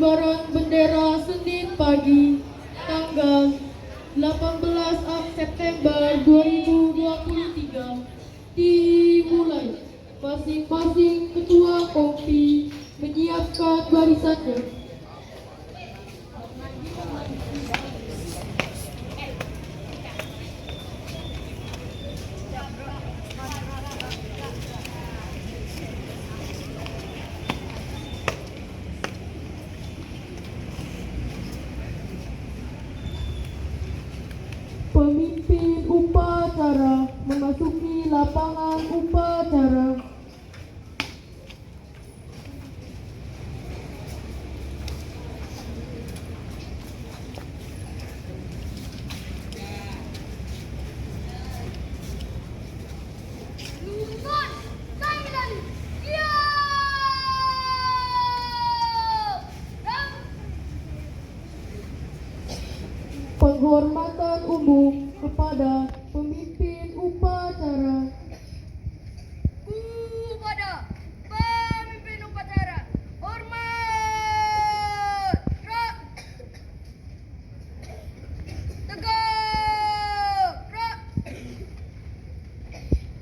Pengibaran bendera Senin pagi tanggal 18 September 2023 dimulai. Masing-masing ketua kompi menyiapkan barisannya. Pemimpin upacara memasuki lapangan upacara. Penghormatan umum kepada pemimpin upacara. Kepada pemimpin upacara, hormat, tegak,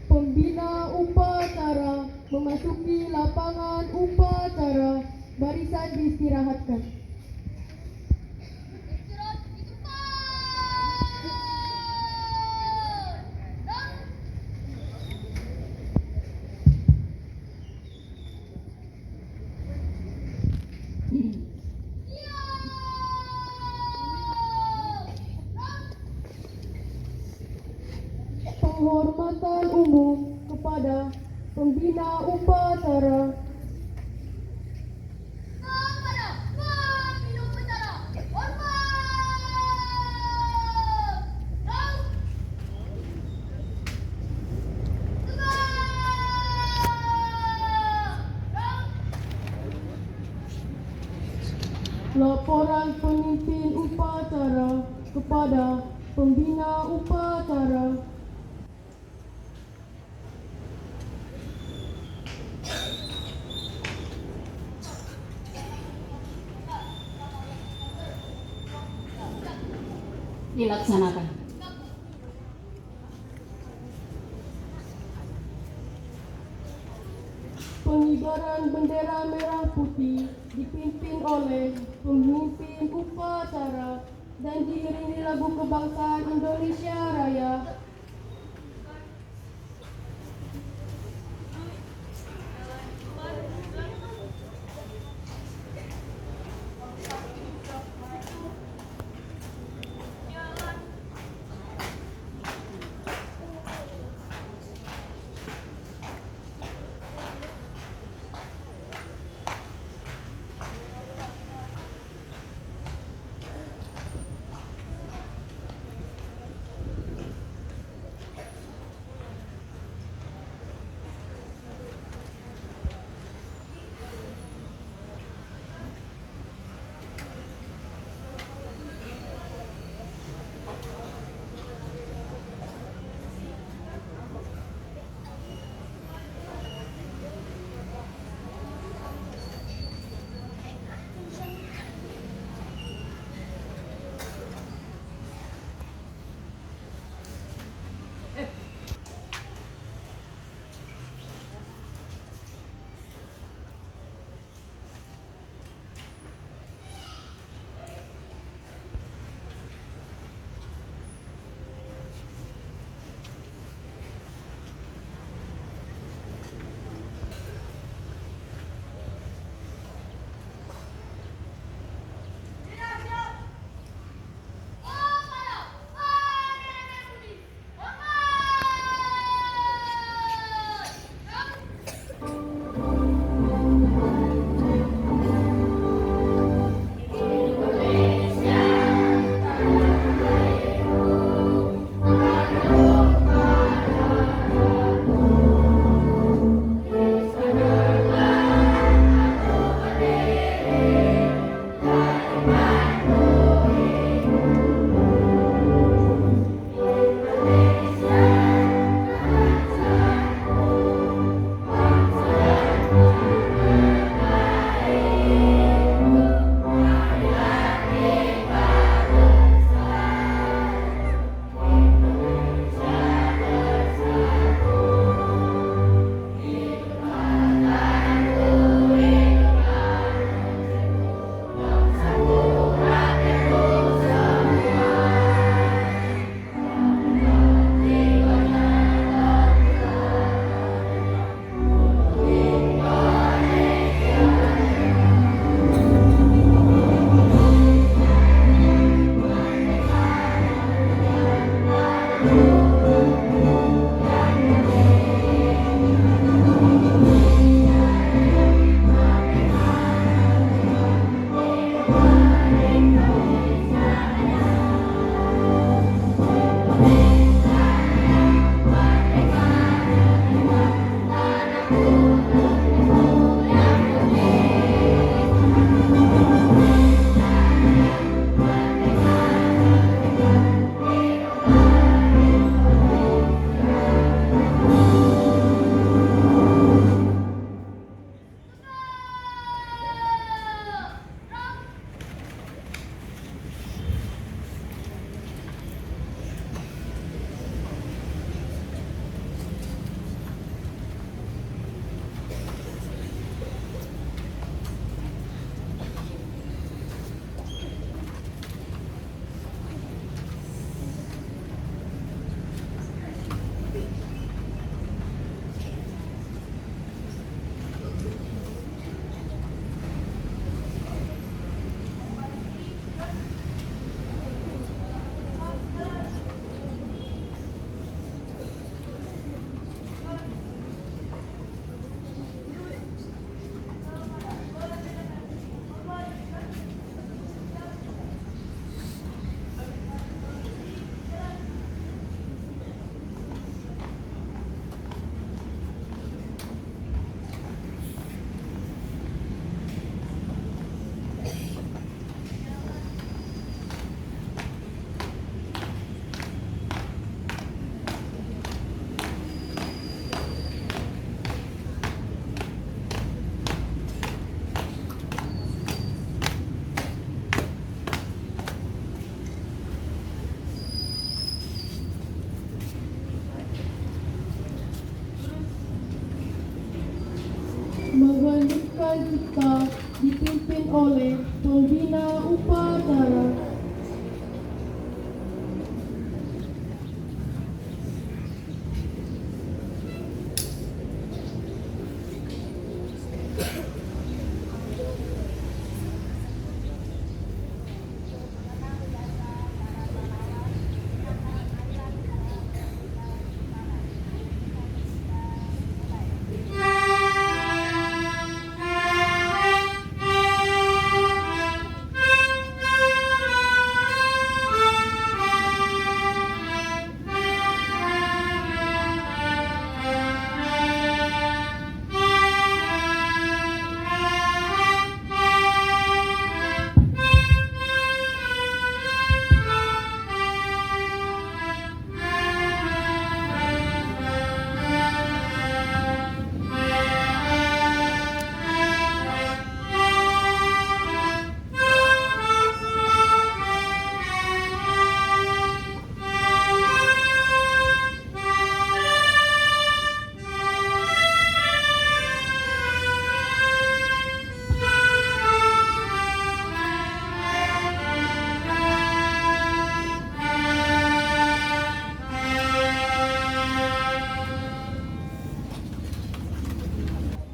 Pembina upacara memasuki lapangan upacara. Barisan diistirahatkan. istirahat di tempat. Penghormatan umum kepada pembina upacara. Kepada pemimpin upacara, hormat, Laporan pemimpin upacara kepada pembina upacara. Dilaksanakan. Pengibaran bendera merah putih dipimpin oleh pemimpin upacara dan diiringi lagu kebangsaan Indonesia Raya. dan Cipta dipimpin oleh pembina upacara.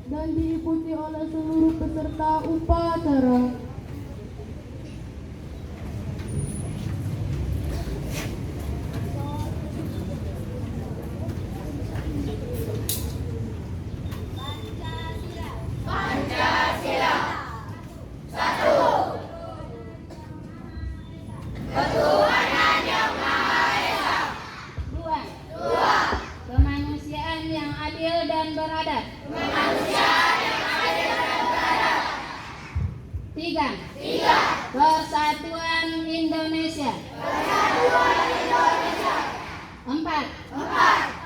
Dan diikuti oleh seluruh peserta upacara. Dua. Kemanusiaan yang adil dan beradab. Tiga. Persatuan Indonesia. Empat.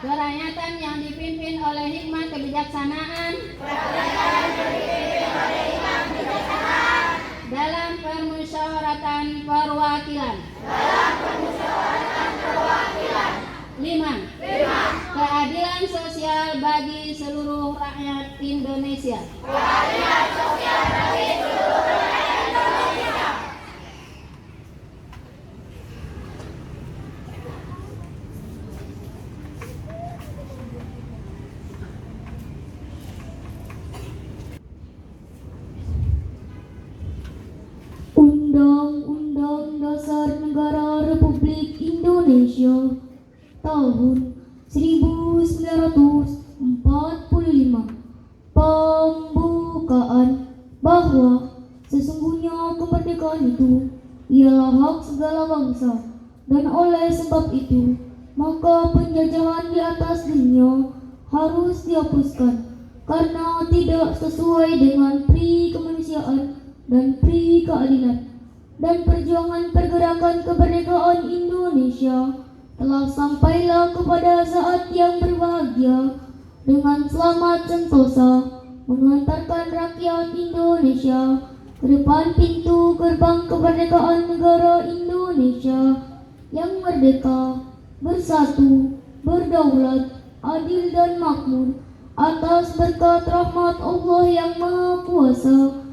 Kerakyatan yang dipimpin oleh hikmat kebijaksanaan dalam permusyawaratan perwakilan. Lima. Keadilan sosial bagi seluruh rakyat Indonesia. Undang-Undang Dasar Negara Republik Indonesia tahun 1945 pembukaan bahwa sesungguhnya kemerdekaan itu ialah hak segala bangsa, dan oleh sebab itu maka penjajahan di atas dunia harus dihapuskan karena tidak sesuai dengan pri kemanusiaan dan pri keadilan. Dan perjuangan pergerakan kemerdekaan Indonesia telah sampailah kepada saat yang berbahagia dengan selamat sentosa mengantarkan rakyat Indonesia ke depan pintu gerbang kemerdekaan negara Indonesia yang merdeka, bersatu, berdaulat, adil dan makmur atas berkat rahmat Allah yang Maha Kuasa,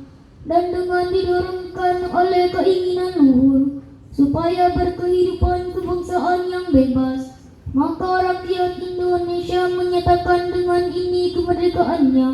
dan dengan didorongkan oleh keinginan luhur supaya berkehidupan kebangsaan yang bebas, maka rakyat Indonesia menyatakan dengan ini kemerdekaannya.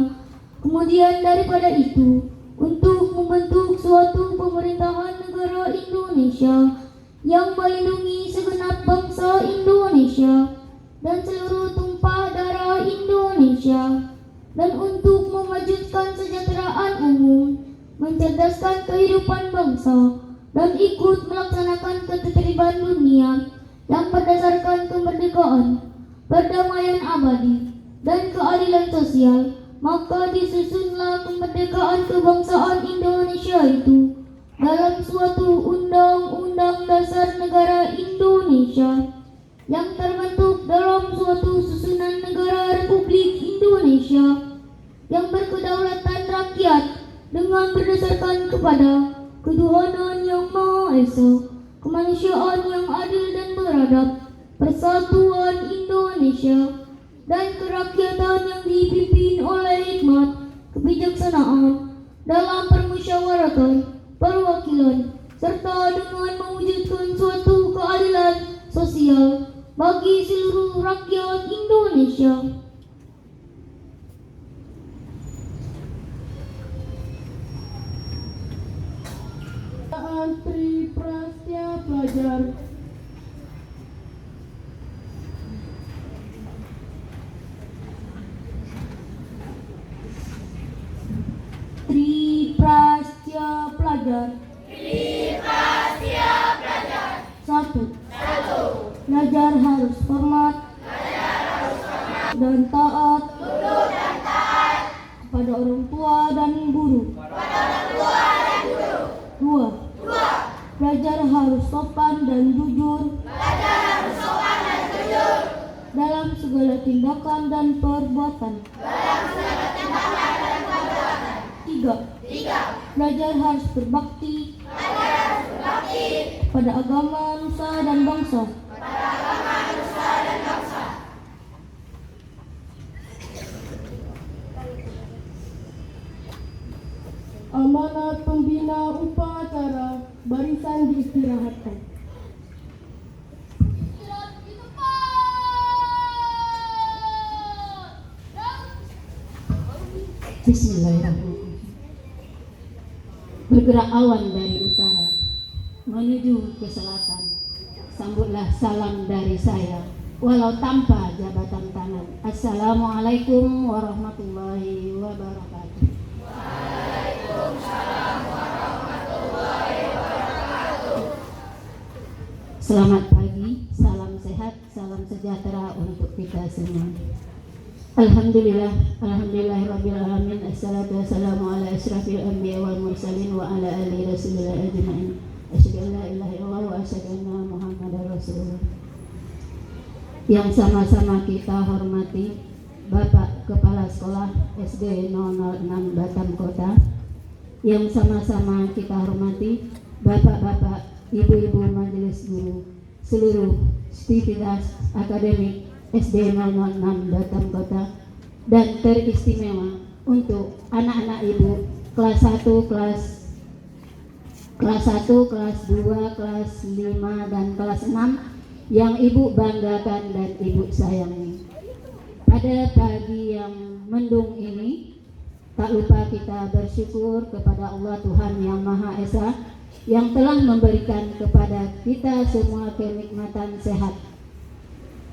Kemudian daripada itu, untuk membentuk suatu pemerintahan negara Indonesia yang melindungi segenap bangsa Indonesia dan seluruh tumpah darah Indonesia, dan untuk mewujudkan kesejahteraan umum, mencerdaskan kehidupan bangsa, dan ikut melaksanakan ketertiban dunia yang berdasarkan kemerdekaan, perdamaian abadi, dan keadilan sosial, maka disusunlah kemerdekaan kebangsaan Indonesia itu dalam suatu Undang-Undang Dasar Negara Indonesia yang terbentuk dalam suatu susunan negara Republik Indonesia yang berkedaulatan rakyat dengan berdasarkan kepada ketuhanan yang Maha Esa, kemanusiaan yang adil dan beradab, persatuan Indonesia, dan kerakyatan yang dipimpin oleh hikmat, kebijaksanaan, dalam permusyawaratan perwakilan serta dengan mewujudkan suatu keadilan sosial bagi seluruh rakyat Indonesia. Tri Prasetya Pelajar. Tri Prasetya Pelajar. Satu. Belajar harus hormat dan taat kepada orang tua dan guru. Dua. Belajar harus sopan dan jujur dalam segala tindakan dan perbuatan. Tiga. Belajar harus berbakti pada agama, nusa, dan bangsa. Amanat pembina upacara, barisan diistirahatkan. Istirahat di tempat. Bismillahirrahmanirrahim. Bergerak awan dari utara menuju ke selatan. Sambutlah salam dari saya, walau tanpa jabatan tangan. Assalamualaikum warahmatullahi wabarakatuh. Selamat pagi, salam sehat, salam sejahtera untuk kita semua. Alhamdulillahirabbil alamin. Assalatu wassalamu ala asyrafil anbiya wal mursalin wa ala alihi rasulillah ajmain. Asyhadu an la ilaha illallah wa asyhadu anna Muhammadar Rasulullah. Yang sama-sama kita hormati Bapak Kepala Sekolah SD 006 Batam Kota. Yang sama-sama kita hormati Bapak-bapak, Ibu-ibu majelis guru, seluruh aktivitas akademik SD 006 Batam Kota, dan teristimewa untuk anak-anak ibu kelas 1, kelas 2, kelas 5, dan kelas 6 yang ibu banggakan dan ibu sayangi. Pada pagi yang mendung ini, tak lupa kita bersyukur kepada Allah Tuhan Yang Maha Esa yang telah memberikan kepada kita semua kenikmatan sehat,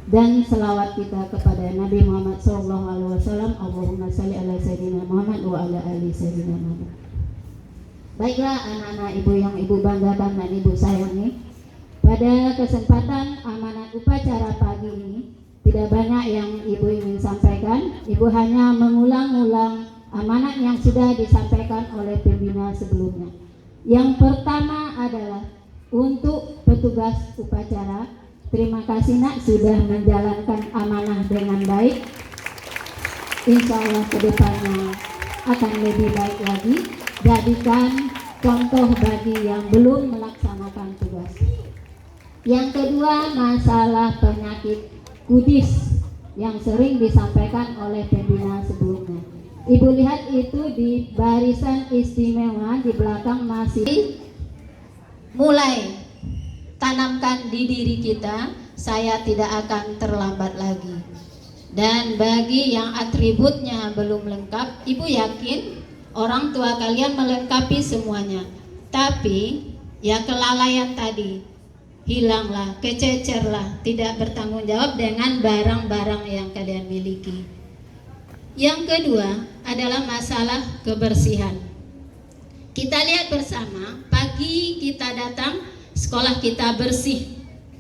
dan selawat kita kepada Nabi Muhammad SAW. Allahumma salli ala Sayyidina Muhammad wa ala ali Sayyidina Muhammad. Baiklah anak-anak ibu yang ibu banggakan dan ibu sayangi, pada kesempatan amanat upacara pagi ini tidak banyak yang ibu ingin sampaikan. Ibu hanya mengulang-ulang amanat yang sudah disampaikan oleh pembina sebelumnya. Yang pertama adalah untuk petugas upacara. Terima kasih nak sudah menjalankan amanah dengan baik. Insya Allah kedepannya akan lebih baik lagi. Jadikan contoh bagi yang belum melaksanakan tugas. Yang kedua, masalah penyakit kudis yang sering disampaikan oleh pembina sebelumnya. Ibu lihat itu di barisan istimewa di belakang masih mulai tanamkan di diri kita, saya tidak akan terlambat lagi. Dan bagi yang atributnya belum lengkap, ibu yakin orang tua kalian melengkapi semuanya. Tapi ya kelalaian tadi, hilanglah, kececerlah, tidak bertanggung jawab dengan barang-barang yang kalian miliki. Yang kedua adalah masalah kebersihan. Kita lihat bersama, pagi kita datang, sekolah kita bersih,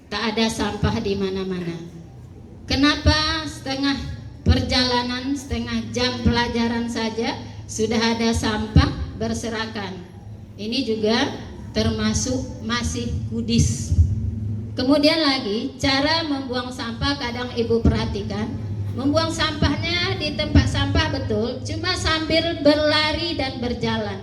tak ada sampah di mana-mana. Kenapa setengah perjalanan, setengah jam pelajaran saja sudah ada sampah berserakan? Ini juga termasuk masih kudis. Kemudian lagi, cara membuang sampah kadang ibu perhatikan. Membuang sampahnya di tempat sampah betul, cuma sambil berlari dan berjalan.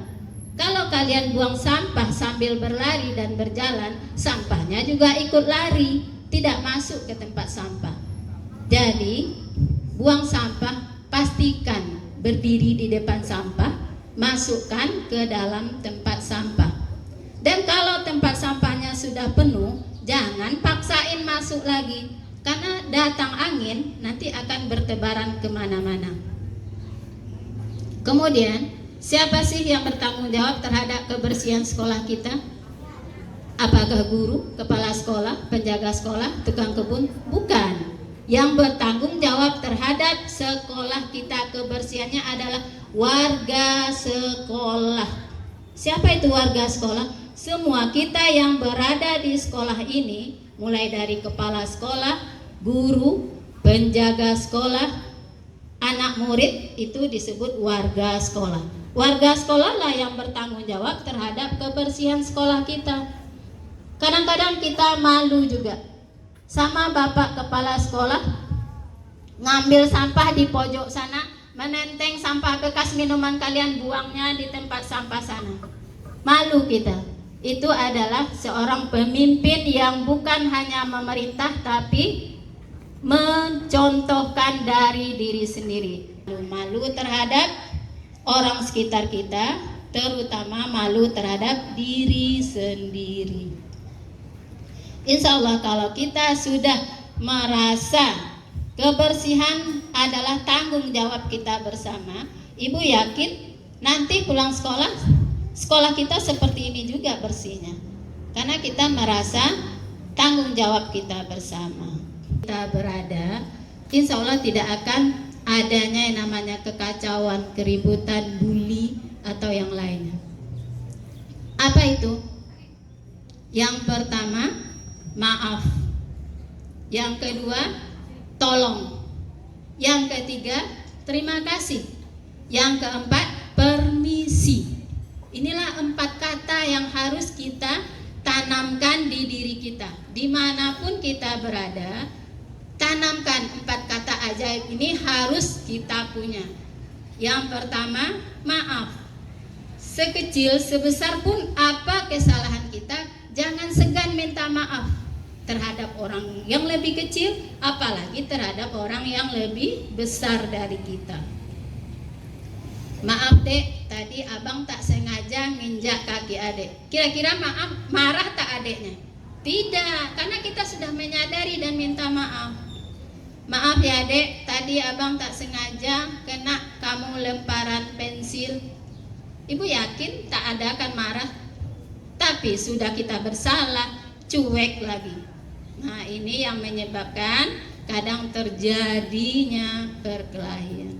Kalau kalian buang sampah sambil berlari dan berjalan, sampahnya juga ikut lari, tidak masuk ke tempat sampah. Jadi, buang sampah pastikan berdiri di depan sampah, masukkan ke dalam tempat sampah. Dan kalau tempat sampahnya sudah penuh, jangan paksain masuk lagi, karena datang angin nanti akan bertebaran kemana-mana. Kemudian, siapa sih yang bertanggung jawab terhadap kebersihan sekolah kita? Apakah guru, kepala sekolah, penjaga sekolah, tukang kebun? Bukan. Yang bertanggung jawab terhadap sekolah kita kebersihannya adalah warga sekolah. Siapa itu warga sekolah? Semua kita yang berada di sekolah ini, mulai dari kepala sekolah, guru, penjaga sekolah, anak murid, itu disebut warga sekolah. Warga sekolah lah yang bertanggung jawab terhadap kebersihan sekolah kita. Kadang-kadang kita malu juga sama bapak kepala sekolah ngambil sampah di pojok sana, menenteng sampah bekas minuman kalian, buangnya di tempat sampah sana. Malu kita. Itu adalah seorang pemimpin yang bukan hanya memerintah tapi mencontohkan dari diri sendiri. Malu terhadap orang sekitar kita, terutama malu terhadap diri sendiri. Insya Allah kalau kita sudah merasa kebersihan adalah tanggung jawab kita bersama, Ibu yakin nanti pulang sekolah, sekolah kita seperti ini juga bersihnya. Karena kita merasa tanggung jawab kita bersama. Kita berada, insya Allah tidak akan adanya yang namanya kekacauan, keributan, bully, atau yang lainnya. Apa itu? Yang pertama, maaf. Yang kedua, tolong. Yang ketiga, terima kasih. Yang keempat, permisi. Inilah 4 kata yang harus kita tanamkan di diri kita. Dimanapun kita berada, tanamkan 4 kata ajaib ini harus kita punya. Yang pertama, maaf. Sekecil sebesar pun apa kesalahan kita, jangan segan minta maaf terhadap orang yang lebih kecil, apalagi terhadap orang yang lebih besar dari kita. Maaf dek, tadi abang tak sengaja nginjak kaki adek. Kira-kira maaf, marah tak adeknya? Tidak, karena kita sudah menyadari dan minta maaf. Maaf ya dek, tadi abang tak sengaja kena kamu lemparan pensil. Ibu yakin tak ada akan marah? Tapi sudah kita bersalah, cuek lagi. Nah ini yang menyebabkan kadang terjadinya perkelahian.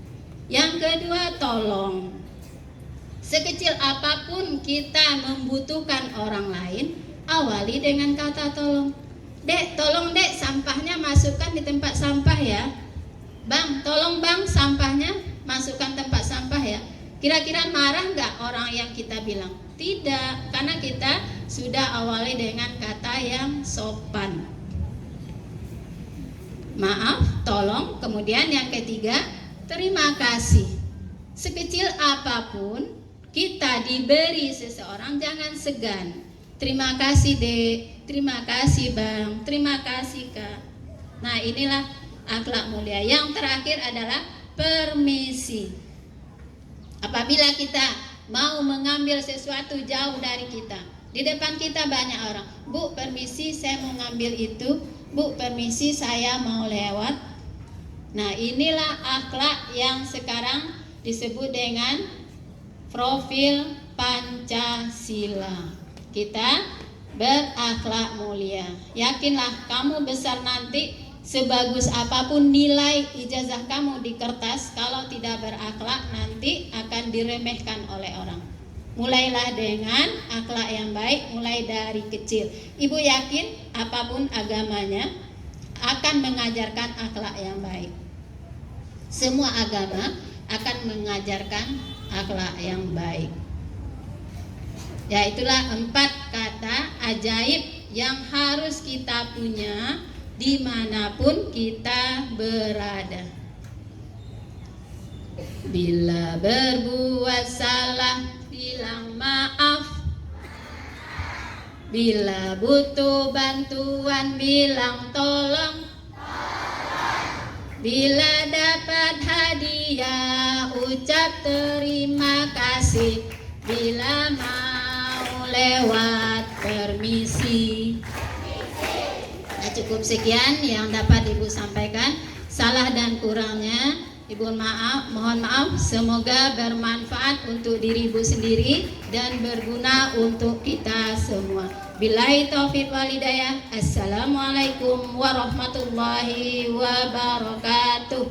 Yang kedua, tolong. Sekecil apapun kita membutuhkan orang lain, awali dengan kata tolong. Dek, tolong dek, sampahnya masukkan di tempat sampah ya. Bang, tolong bang, sampahnya masukkan tempat sampah ya. Kira-kira marah nggak orang yang kita bilang? Tidak, karena kita sudah awali dengan kata yang sopan. Maaf, tolong. Kemudian yang ketiga, terima kasih. Sekecil apapun kita diberi seseorang, jangan segan. Terima kasih dek, terima kasih bang, terima kasih kak. Nah inilah akhlak mulia. Yang terakhir adalah permisi. Apabila kita mau mengambil sesuatu jauh dari kita, di depan kita banyak orang, bu permisi saya mau ngambil itu, bu permisi saya mau lewat. Nah inilah akhlak yang sekarang disebut dengan profil Pancasila. Kita berakhlak mulia. Yakinlah kamu besar nanti, sebagus apapun nilai ijazah kamu di kertas, kalau tidak berakhlak nanti akan diremehkan oleh orang. Mulailah dengan akhlak yang baik, mulai dari kecil. Ibu yakin apapun agamanya akan mengajarkan akhlak yang baik. Semua agama akan mengajarkan akhlak yang baik. Ya itulah 4 kata ajaib yang harus kita punya dimanapun kita berada. Bila berbuat salah, bilang maaf. Bila butuh bantuan, bilang tolong. Bila dapat hadiah ucap terima kasih. Bila mau lewat permisi. Nah, cukup sekian yang dapat Ibu sampaikan. Salah dan kurangnya Ibu mohon maaf. Semoga bermanfaat untuk diri Ibu sendiri dan berguna untuk kita semua. Billahi taufiq wal hidayah. Assalamualaikum warahmatullahi wabarakatuh.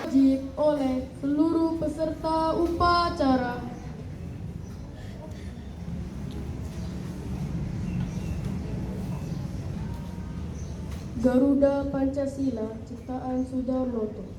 Wajib oleh seluruh peserta upacara. Garuda Pancasila ciptaan Sudarnoto.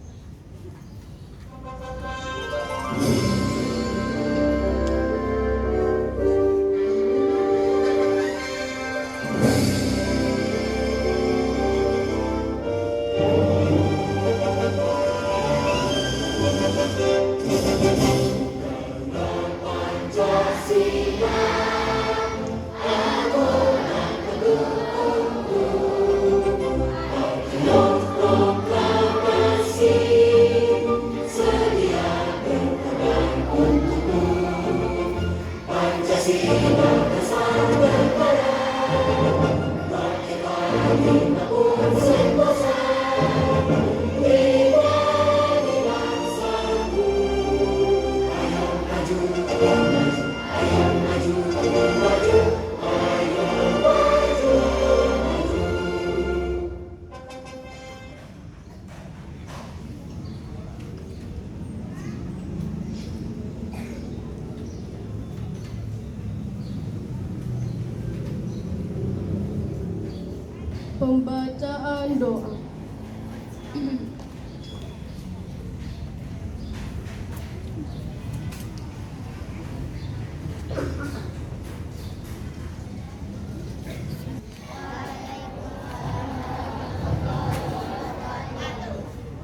Pembacaan doa.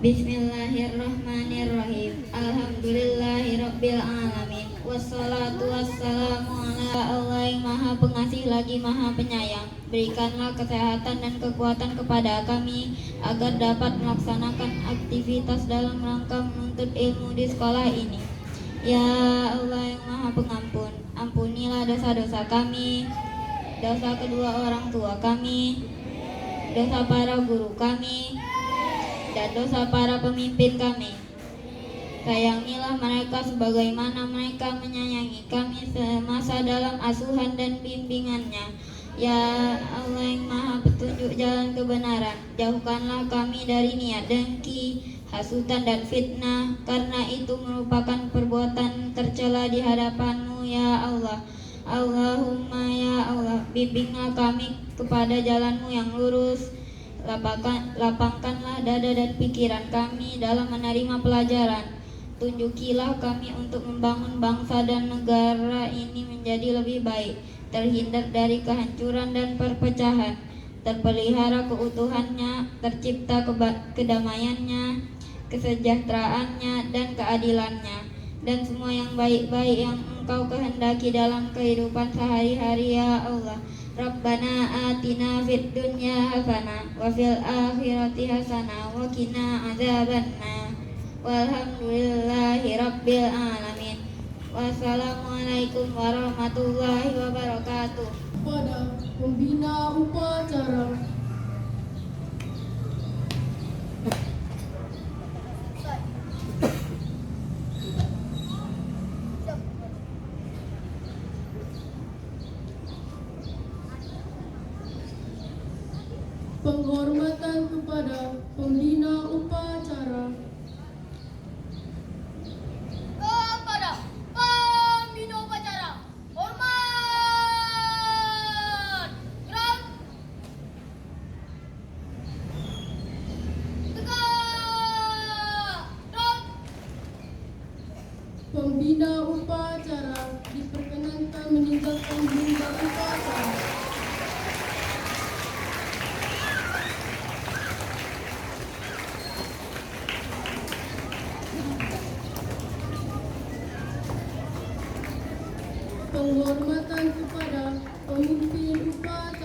Bismillahirrahmanirrahim. Alhamdulillahirabbil alamin. Wassalatu wassalamu ala Allah yang Maha Pengasih lagi Maha Penyayang. Berikanlah kesehatan dan kekuatan kepada kami agar dapat melaksanakan aktivitas dalam rangka menuntut ilmu di sekolah ini. Ya Allah yang Maha Pengampun, ampunilah dosa-dosa kami, dosa kedua orang tua kami, dosa para guru kami, dan dosa para pemimpin kami. Sayangilah mereka sebagaimana mereka menyayangi kami semasa dalam asuhan dan bimbingannya. Ya Allah yang Maha Petunjuk jalan kebenaran, jauhkanlah kami dari niat dengki, hasutan dan fitnah, karena itu merupakan perbuatan tercela di hadapan-Mu ya Allah. Allahumma ya Allah, bimbinglah kami kepada jalan-Mu yang lurus. Lapangkanlah dada dan pikiran kami dalam menerima pelajaran. Tunjukilah kami untuk membangun bangsa dan negara ini menjadi lebih baik, terhindar dari kehancuran dan perpecahan, terpelihara keutuhannya, tercipta kedamaiannya, kesejahteraannya, dan keadilannya, dan semua yang baik-baik yang Engkau kehendaki dalam kehidupan sehari-hari ya Allah. Rabbana atina fid dunya hasanah wa fil akhirati hasanah wa qina adzabannar. Walhamdulillahi rabbil alamin. Wassalamualaikum warahmatullahi wabarakatuh. Pada pembina upacara. Penghormatan kepada pembina upacara. Kepada pembina upacara, hormat. Gerak. Tegak. Gerak. Pembina upacara diperkenankan meninggalkan benda upacara. Penghormatan kepada pemimpin upacara.